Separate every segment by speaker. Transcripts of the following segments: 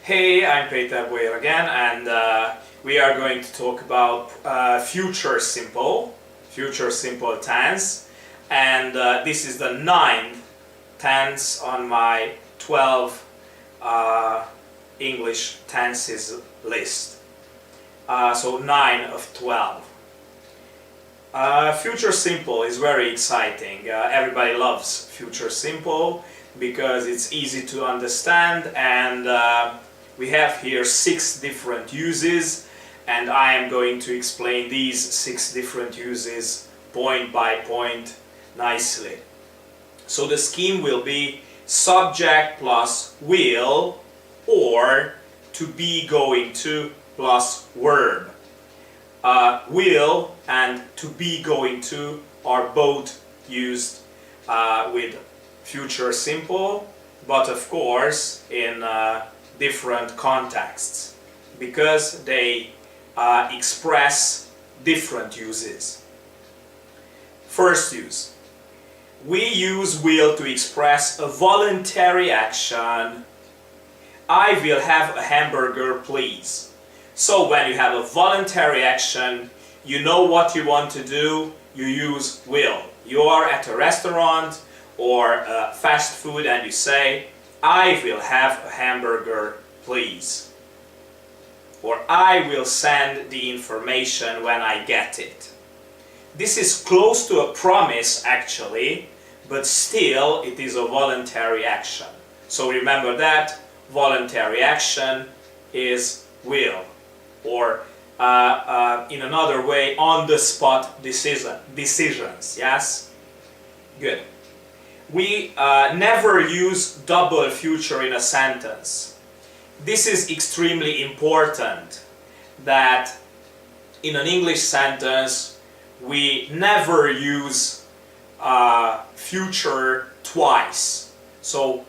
Speaker 1: Hey, I'm Peter Boyer again, and we are going to talk about future simple tense, and this is the 9th tense on my 12 English tenses list. So 9 of 12. Future simple is very exciting. Everybody loves future simple because it's easy to understand, and we have here 6 different uses, and I am going to explain these 6 different uses point by point nicely. So the scheme will be subject plus will, or to be going to plus verb. Will and to be going to are both used with future simple, but of course in different contexts, because they express different uses. First use. We use will to express a voluntary action. I will have a hamburger, please. So when you have a voluntary action, you know what you want to do, you use will. You are at a restaurant or fast food and you say, I will have a hamburger, please. Or I will send the information when I get it. This is close to a promise actually, but still it is a voluntary action. So remember that voluntary action is will. Or in another way, on-the-spot decisions, yes? Good. We never use double future in a sentence. This is extremely important, that in an English sentence we never use future twice. So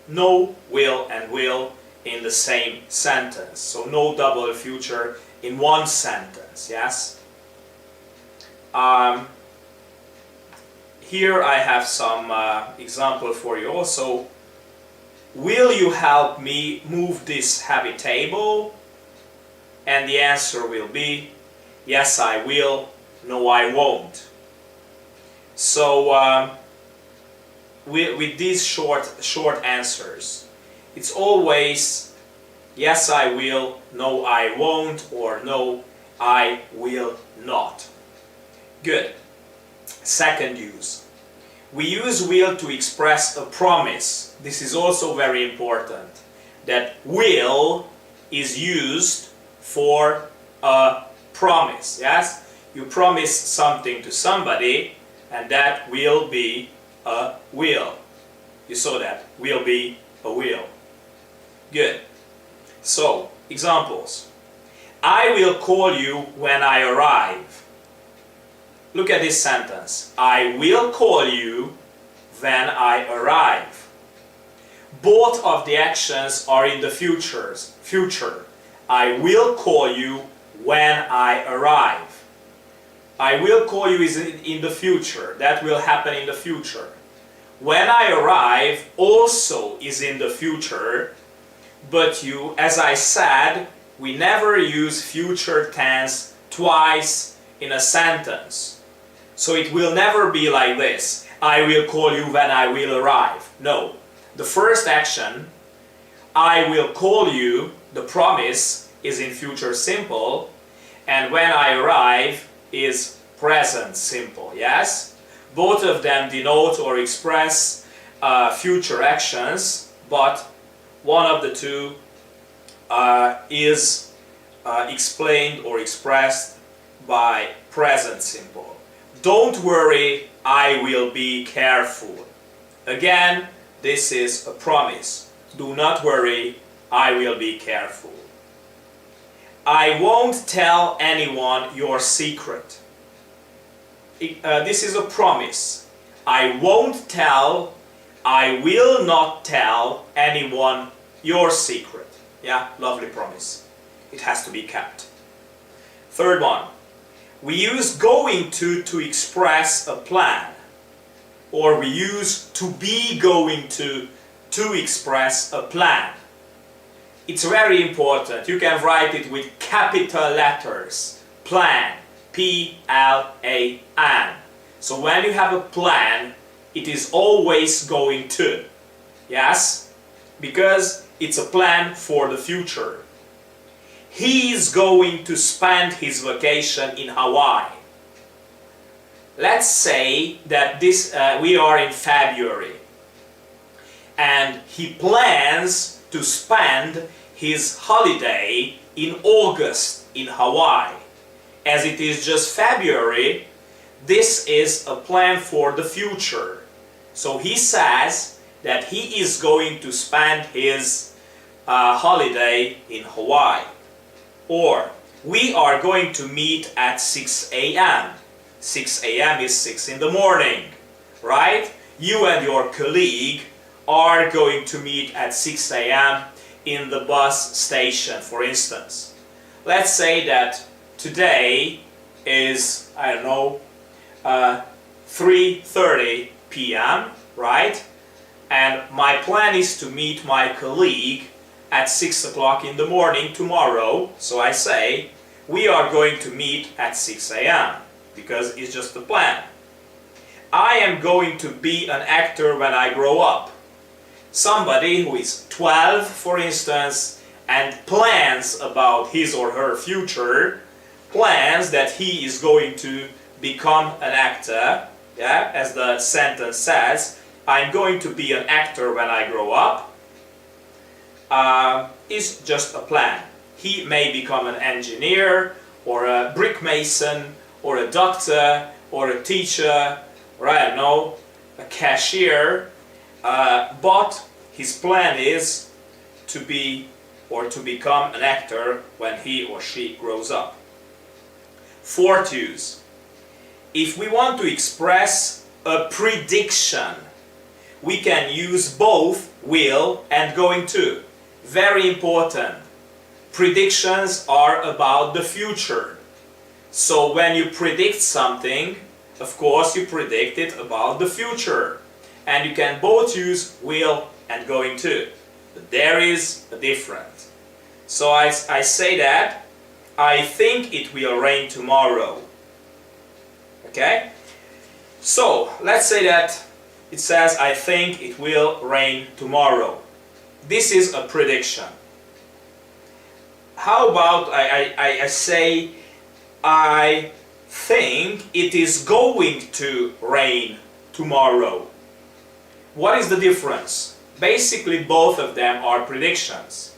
Speaker 1: no will and will in the same sentence. So no double future in one sentence, yes? Here I have some example for you also. Will you help me move this heavy table? And the answer will be, yes I will, no I won't. So with these short answers, it's always yes I will, no I won't, or no I will not. Good. Second use. We use will to express a promise. This is also very important, that will is used for a promise. Yes? You promise something to somebody and that will be a will. You saw that. Will be a will. Good. So, examples. I will call you when I arrive. Look at this sentence. I will call you when I arrive. Both of the actions are in the future. I will call you when I arrive. I will call you is in the future. That will happen in the future. When I arrive also is in the future. But as I said, we never use future tense twice in a sentence. So it will never be like this. I will call you when I will arrive. No. The first action, I will call you, the promise, is in future simple, and when I arrive is present simple. Yes? Both of them denote or express future actions, but one of the two is explained or expressed by present simple. Don't worry, I will be careful. Again, this is a promise. Do not worry, I will be careful. I won't tell anyone your secret. This is a promise. I won't tell, I will not tell anyone your secret. Yeah, lovely promise. It has to be kept. Third one. We use going to express a plan. Or we use to be going to express a plan. It's very important. You can write it with capital letters. Plan. P-L-A-N. So when you have a plan, it is always going to. Yes? Because it's a plan for the future. He is going to spend his vacation in Hawaii. Let's say that we are in February and he plans to spend his holiday in August in Hawaii. As it is just February, this is a plan for the future. So he says that he is going to spend his holiday in Hawaii. Or, we are going to meet at 6 a.m. 6 a.m. is 6 in the morning, right? You and your colleague are going to meet at 6 a.m. in the bus station, for instance. Let's say that today is, I don't know, 3:30 p.m., right? And my plan is to meet my colleague at 6 o'clock in the morning tomorrow. So I say, we are going to meet at 6 a.m. because it's just a plan. I am going to be an actor when I grow up. Somebody who is 12, for instance, and plans about his or her future, plans that he is going to become an actor, yeah, as the sentence says, I'm going to be an actor when I grow up, is just a plan. He may become an engineer, or a brick mason, or a doctor, or a teacher, or I don't know, a cashier, but his plan is to be or to become an actor when he or she grows up. Fortunes. If we want to express a prediction, we can use both will and going to. Very important. Predictions are about the future. So when you predict something, of course you predict it about the future. And you can both use will and going to. But there is a difference. So I say that I think it will rain tomorrow. Okay? So let's say that it says I think it will rain tomorrow. This is a prediction. How about I say I think it is going to rain tomorrow? What is the difference? Basically both of them are predictions.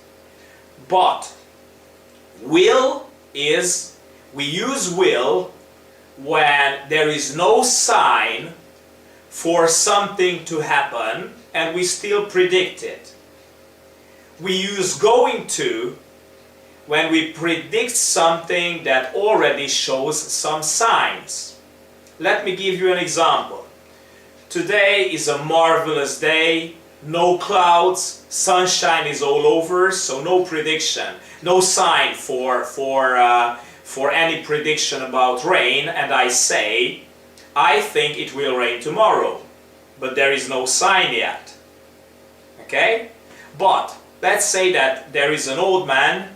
Speaker 1: But will is, we use will when there is no sign for something to happen and we still predict it. We use going to when we predict something that already shows some signs. Let me give you an example. Today is a marvelous day, no clouds, sunshine is all over, so no prediction, no sign for any prediction about rain, and I say, I think it will rain tomorrow, but there is no sign yet. Okay? But let's say that there is an old man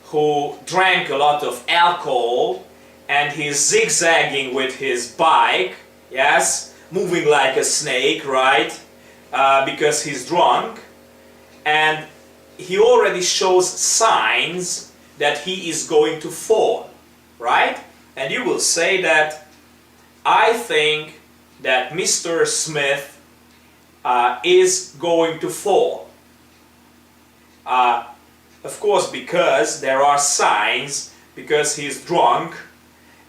Speaker 1: who drank a lot of alcohol and he's zigzagging with his bike, yes, moving like a snake, right? Because he's drunk, and he already shows signs that he is going to fall, right? And you will say that I think that Mr. Smith is going to fall. Of course, because there are signs, because he's drunk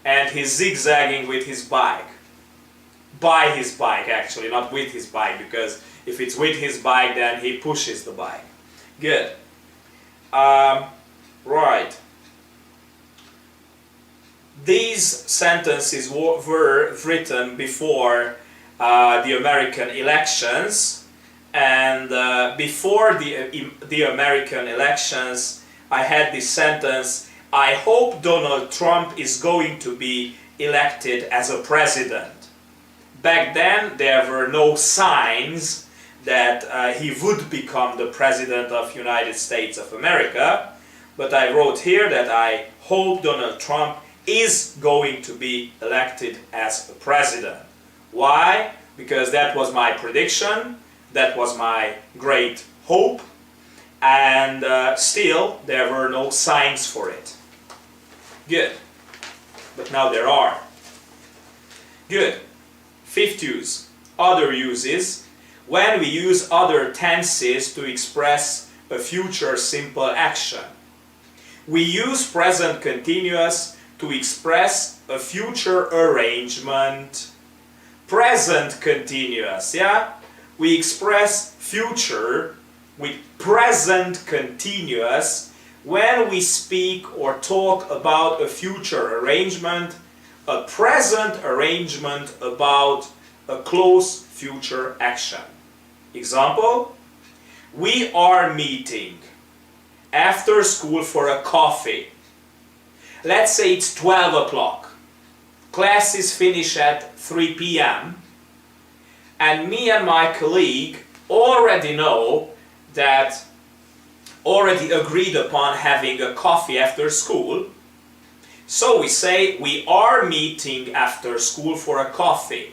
Speaker 1: and he's zigzagging with his bike. By his bike, actually, not with his bike, because if it's with his bike, then he pushes the bike. Good. Right. These sentences were written before the American elections, and before the American elections, I had this sentence, I hope Donald Trump is going to be elected as a president. Back then, there were no signs that he would become the President of United States of America, but I wrote here that I hope Donald Trump is going to be elected as a president. Why? Because that was my prediction, that was my great hope, and still there were no signs for it. Good. But now there are. Good. Fifth use. Other uses. When we use other tenses to express a future simple action. We use present continuous to express a future arrangement. Present continuous, yeah? We express future with present continuous when we speak or talk about a future arrangement, a present arrangement about a close future action. Example, we are meeting after school for a coffee. Let's say it's 12 o'clock. Classes finish at 3 p.m. and me and my colleague already know that already agreed upon having a coffee after school. So we say we are meeting after school for a coffee.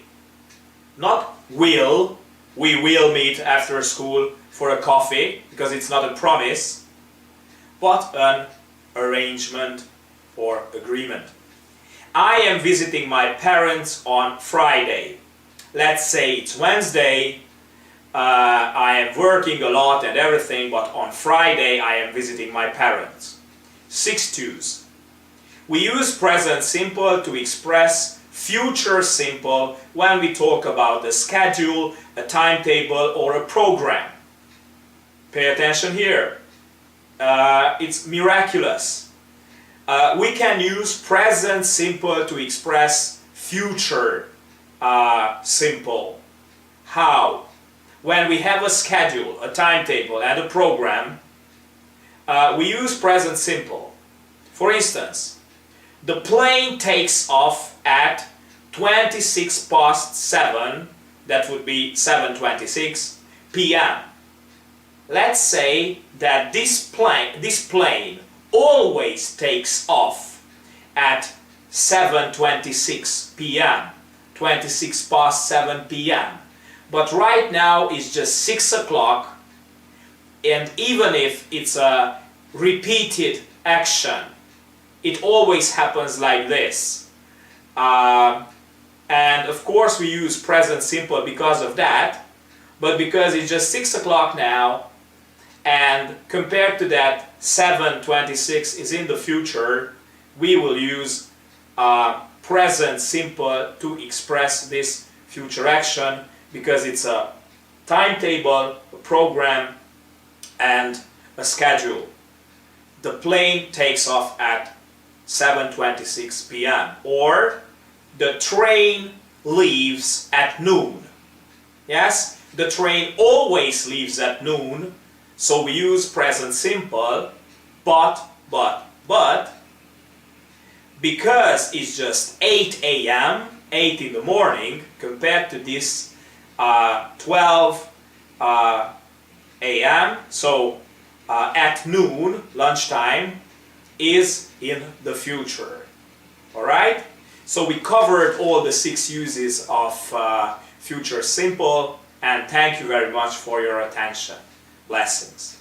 Speaker 1: Not will, we will meet after school for a coffee, because it's not a promise, but an arrangement or agreement. I am visiting my parents on Friday. Let's say it's Wednesday, I am working a lot and everything, but on Friday I am visiting my parents. Sixth use. We use present simple to express future simple when we talk about a schedule, a timetable, or a program. Pay attention here. It's miraculous. We can use present simple to express future simple. How? When we have a schedule, a timetable, and a program, we use present simple. For instance, the plane takes off at 26 past 7, that would be 7:26 p.m. Let's say that this plane always takes off at 7:26 p.m., 26 past 7 p.m. But right now it's just 6 o'clock, and even if it's a repeated action, it always happens like this. And of course we use present simple because of that, but because it's just 6 o'clock now, and compared to that 7:26 is in the future, we will use present simple to express this future action, because it's a timetable, a program, and a schedule. The plane takes off at 7:26 p.m. or the train leaves at noon. Yes, the train always leaves at noon, so we use present simple, but, because it's just 8 a.m., 8 in the morning, compared to this 12 a.m., so at noon, lunchtime, is in the future. Alright? So we covered all the 6 uses of future simple, and thank you very much for your attention. Blessings.